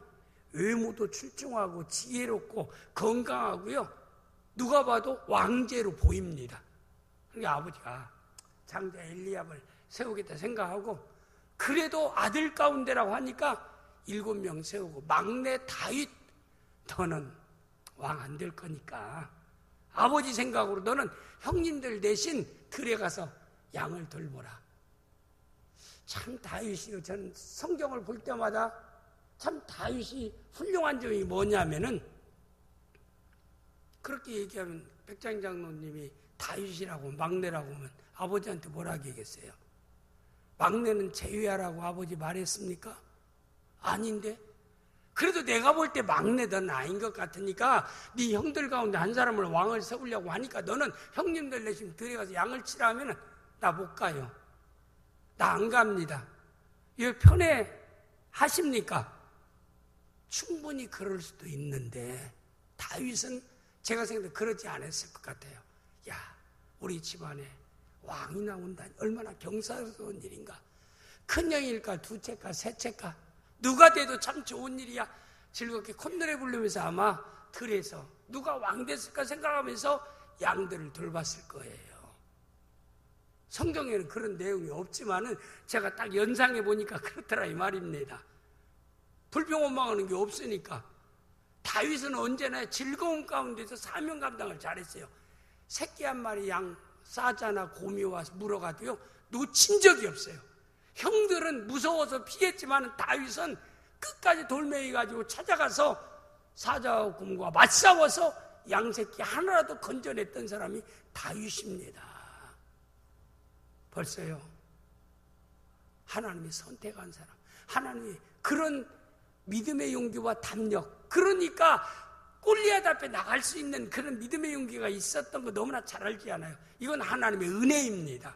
외모도 출중하고 지혜롭고 건강하고요, 누가 봐도 왕제로 보입니다. 그러니까 아버지가 장자 엘리압을 세우겠다 생각하고, 그래도 아들 가운데라고 하니까 7명 세우고, 막내 다윗, 너는 왕 안 될 거니까 아버지 생각으로 너는 형님들 대신 들에 가서 양을 돌보라. 참 다윗이, 저는 성경을 볼 때마다 참 다윗이 훌륭한 점이 뭐냐면은, 그렇게 얘기하면 백장 장로님이 다윗이라고 막내라고 하면 아버지한테 뭐라 하겠어요? 막내는 제외하라고 아버지 말했습니까? 아닌데? 그래도 내가 볼 때 막내는 아닌 것 같으니까 네 형들 가운데 한 사람을 왕을 세우려고 하니까 너는 형님들 내심 들어가서 양을 치라 하면 나 못 가요. 나 안 갑니다. 이거 편해 하십니까? 충분히 그럴 수도 있는데 다윗은 제가 생각해도 그러지 않았을 것 같아요. 야, 우리 집안에 왕이 나온다니 얼마나 경사스러운 일인가. 큰형일까 둘째일까 셋째일까 누가 돼도 참 좋은 일이야. 즐겁게 콧노래 부르면서 아마 들에서 누가 왕 됐을까 생각하면서 양들을 돌봤을 거예요. 성경에는 그런 내용이 없지만은 제가 딱 연상해 보니까 그렇더라 이 말입니다. 불평원망하는 게 없으니까. 다윗은 언제나 즐거운 가운데서 사명 감당을 잘했어요. 새끼 한 마리 양 싸자나 곰이 와서 물어가도요 놓친 적이 없어요. 형들은 무서워서 피했지만 다윗은 끝까지 돌멩이 가지고 찾아가서 사자와 곰과 맞싸워서 양새끼 하나라도 건져냈던 사람이 다윗입니다. 벌써요, 하나님이 선택한 사람, 하나님이 그런 믿음의 용기와 담력, 그러니까 골리앗 앞에 나갈 수 있는 그런 믿음의 용기가 있었던 거 너무나 잘 알지 않아요? 이건 하나님의 은혜입니다.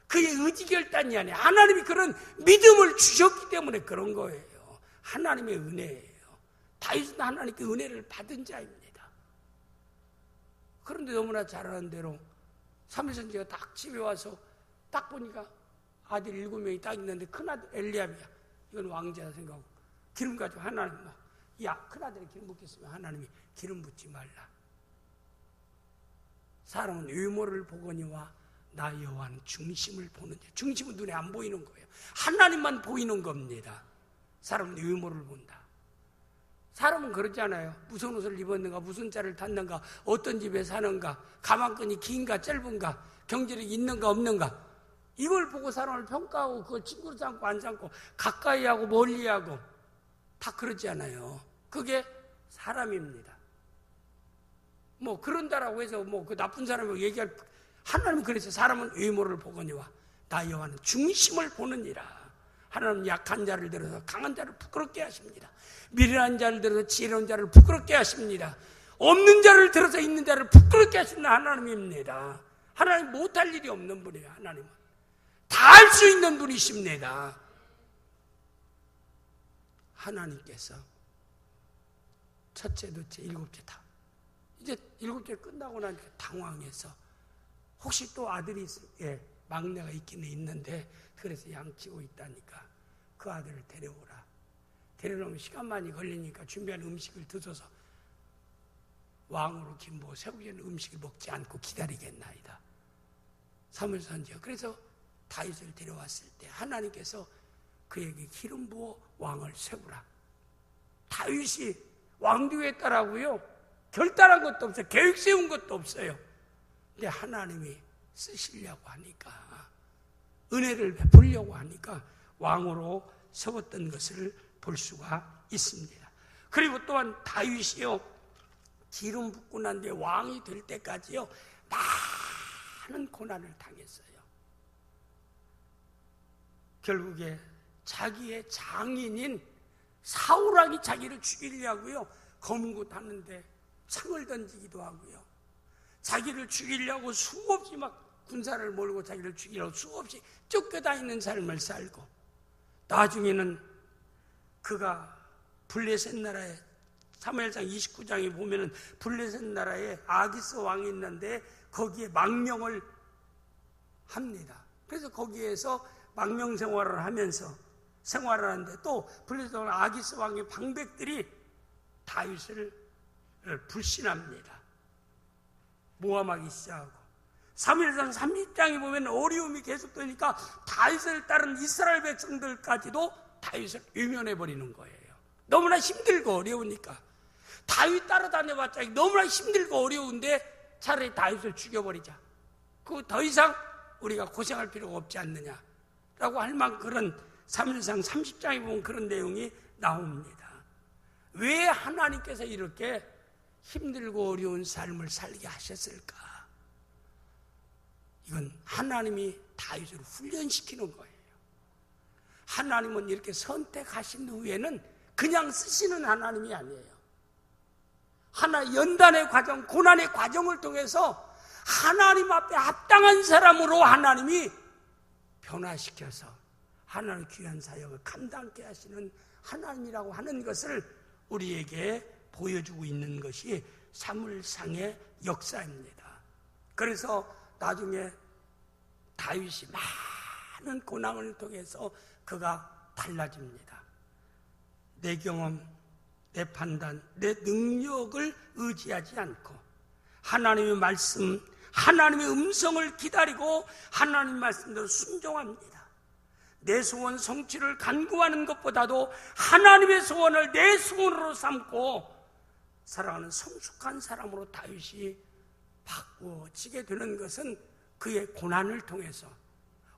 그의 의지결단이 아니에요. 하나님이 그런 믿음을 주셨기 때문에 그런 거예요. 하나님의 은혜예요. 다윗은 하나님께 은혜를 받은 자입니다. 그런데 너무나 잘 아는 대로 사무엘 선지자가 딱 집에 와서 딱 보니까 아들 7명이 딱 있는데 큰아들 엘리압이야. 이건 왕자라 생각하고 기름 가지고 하나님 야 큰아들이 기름 붓겠으면 하나님이 기름 붓지 말라. 사람은 외모를 보거니와 나 여호와는 중심을 보느냐. 중심은 눈에 안 보이는 거예요. 하나님만 보이는 겁니다. 사람은 외모를 본다. 사람은 그렇잖아요. 무슨 옷을 입었는가, 무슨 차를 탔는가, 어떤 집에 사는가, 가방끈이 긴가 짧은가, 경제력이 있는가 없는가, 이걸 보고 사람을 평가하고 그걸 친구로 삼고 안 삼고 가까이 하고 멀리 하고 다 그러지 않아요. 그게 사람입니다. 뭐 그런다라고 해서 뭐 그 나쁜 사람이라고 얘기할, 하나님은 그래서 사람은 외모를 보거니와 나 여호와는 중심을 보느니라. 하나님은 약한 자를 들어서 강한 자를 부끄럽게 하십니다. 미련한 자를 들어서 지혜로운 자를 부끄럽게 하십니다. 없는 자를 들어서 있는 자를 부끄럽게 하시는 하나님입니다. 하나님 못할 일이 없는 분이에요. 하나님은 다 할 수 있는 분이십니다. 하나님께서 첫째, 둘째, 일곱째 다 이제 일곱째 끝나고 나니까 당황해서 혹시 또 아들이 막내가 있기는 있는데 그래서 양치고 있다니까 그 아들을 데려오라. 데려오면 시간 많이 걸리니까 준비한 음식을 드셔서 왕으로 김보 세우기에는 음식을 먹지 않고 기다리겠나이다. 사무엘 선지자 그래서 다윗을 데려왔을 때 하나님께서 그에게 기름 부어 왕을 세우라. 다윗이 왕되겠다라고요 결단한 것도 없어요. 계획 세운 것도 없어요. 근데 하나님이 쓰시려고 하니까, 은혜를 베풀려고 하니까 왕으로 세웠던 것을 볼 수가 있습니다. 그리고 또한 다윗이요 기름 붓고 난 뒤에 왕이 될 때까지요 많은 고난을 당했어요. 결국에 자기의 장인인 사울왕이 자기를 죽이려고요 검은 것 하는데 창을 던지기도 하고요, 자기를 죽이려고 수없이 막 군사를 몰고 자기를 죽이려고 수없이 쫓겨다니는 삶을 살고, 나중에는 그가 블레셋 나라에 사무엘상 29장에 보면은 블레셋 나라에 아기스 왕이 있는데 거기에 망명을 합니다. 그래서 거기에서 망명 생활을 하면서 생활을 하는데 또 블레셋 왕 아기스 왕의 방백들이 다윗을 불신합니다. 모함하기 시작하고, 사무엘상 30장에 보면 어려움이 계속되니까 다윗을 따른 이스라엘 백성들까지도 다윗을 외면해 버리는 거예요. 너무나 힘들고 어려우니까. 다윗 따라다녀봤자 너무나 힘들고 어려운데 차라리 다윗을 죽여버리자. 그 더 이상 우리가 고생할 필요가 없지 않느냐라고 할 만큼 그런 사무엘상 30장에 보면 그런 내용이 나옵니다. 왜 하나님께서 이렇게 힘들고 어려운 삶을 살게 하셨을까? 이건 하나님이 다윗을 훈련시키는 거예요. 하나님은 이렇게 선택하신 후에는 그냥 쓰시는 하나님이 아니에요. 하나 연단의 과정, 고난의 과정을 통해서 하나님 앞에 합당한 사람으로 하나님이 변화시켜서 하나님의 귀한 사역을 감당케 하시는 하나님이라고 하는 것을 우리에게 보여주고 있는 것이 사무엘상의 역사입니다. 그래서 나중에 다윗이 많은 고난을 통해서 그가 달라집니다. 내 경험, 내 판단, 내 능력을 의지하지 않고 하나님의 말씀, 하나님의 음성을 기다리고 하나님의 말씀대로 순종합니다. 내 소원 성취를 간구하는 것보다도 하나님의 소원을 내 소원으로 삼고 살아가는 성숙한 사람으로 다윗이 바꾸어지게 되는 것은 그의 고난을 통해서,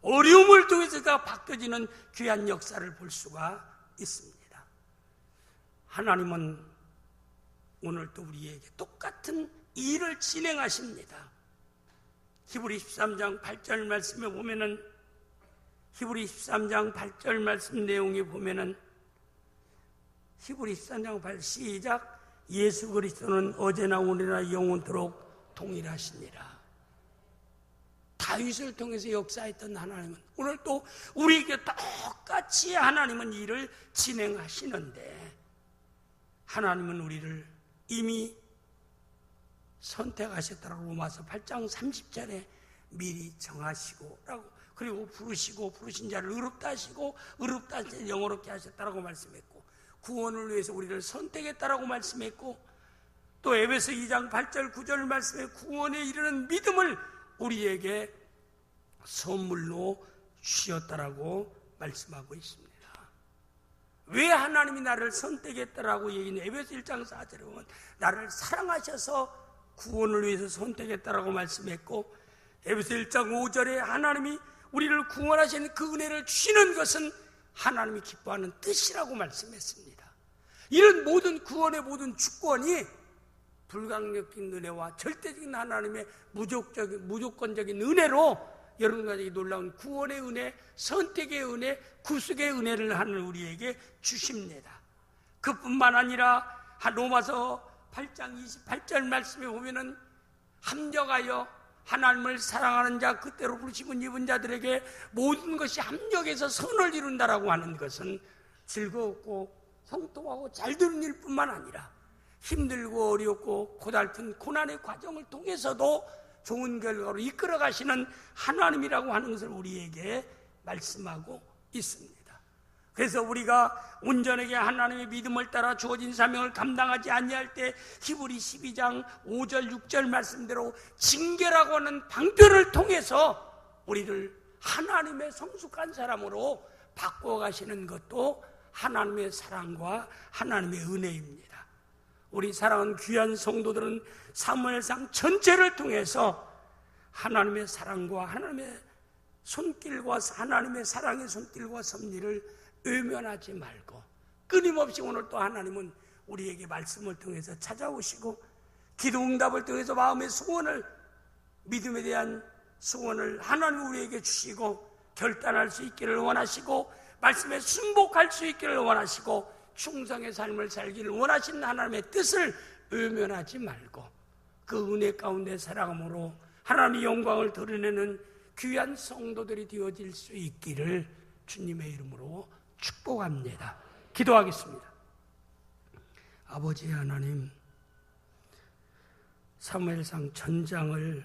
어려움을 통해서 그가 바뀌어지는 귀한 역사를 볼 수가 있습니다. 하나님은 오늘도 우리에게 똑같은 일을 진행하십니다. 히브리 13장 8절 말씀에 보면은, 히브리 13장 8절 말씀 내용에 보면은, 히브리 13장 8 시작, 예수 그리스도는 어제나 오늘이나 영원토록 동일하시니라. 다윗을 통해서 역사했던 하나님은 오늘 또 우리에게 똑같이 하나님은 일을 진행하시는데, 하나님은 우리를 이미 선택하셨다라고 로마서 8장 30절에 미리 정하시고 그리고 부르신 자를 의롭다 하시고 의롭다 하신 자를 영어롭게 하셨다라고 말씀했고, 구원을 위해서 우리를 선택했다라고 말씀했고, 또 에베소 2장 8절 9절 말씀에 구원에 이르는 믿음을 우리에게 선물로 주셨다라고 말씀하고 있습니다. 왜 하나님이 나를 선택했다라고 얘기는 에베소 1장 4절에 보면 나를 사랑하셔서 구원을 위해서 선택했다라고 말씀했고, 에베소 1장 5절에 하나님이 우리를 구원하시는 그 은혜를 주시는 것은 하나님이 기뻐하는 뜻이라고 말씀했습니다. 이런 모든 구원의 모든 주권이 불강력적인 은혜와 절대적인 하나님의 무조건적인 은혜로 여러분들에게 놀라운 구원의 은혜, 선택의 은혜, 구속의 은혜를 하는 우리에게 주십니다. 그뿐만 아니라 로마서 8장 28절 말씀에 보면은 합력하여 하나님을 사랑하는 자, 그때로 부르심을 입은 자들에게 모든 것이 합력해서 선을 이룬다라고 하는 것은 즐거웠고 형통하고 잘 되는 일뿐만 아니라 힘들고 어렵고 고달픈 고난의 과정을 통해서도 좋은 결과로 이끌어 가시는 하나님이라고 하는 것을 우리에게 말씀하고 있습니다. 그래서 우리가 온전하게 하나님의 믿음을 따라 주어진 사명을 감당하지 아니할 때 히브리 12장 5절 6절 말씀대로 징계라고 하는 방편을 통해서 우리를 하나님의 성숙한 사람으로 바꾸어 가시는 것도 하나님의 사랑과 하나님의 은혜입니다. 우리 사랑하는 귀한 성도들은 사무엘상 전체를 통해서 하나님의 사랑과 하나님의 손길과 하나님의 사랑의 손길과 섭리를 외면하지 말고, 끊임없이 오늘 또 하나님은 우리에게 말씀을 통해서 찾아오시고 기도 응답을 통해서 마음의 소원을, 믿음에 대한 소원을 하나님 우리에게 주시고 결단할 수 있기를 원하시고 말씀에 순복할 수 있기를 원하시고 충성의 삶을 살기를 원하시는 하나님의 뜻을 외면하지 말고 그 은혜 가운데 살아감으로 하나님의 영광을 드러내는 귀한 성도들이 되어질 수 있기를 주님의 이름으로 축복합니다. 기도하겠습니다. 아버지 하나님, 사무엘상 전장을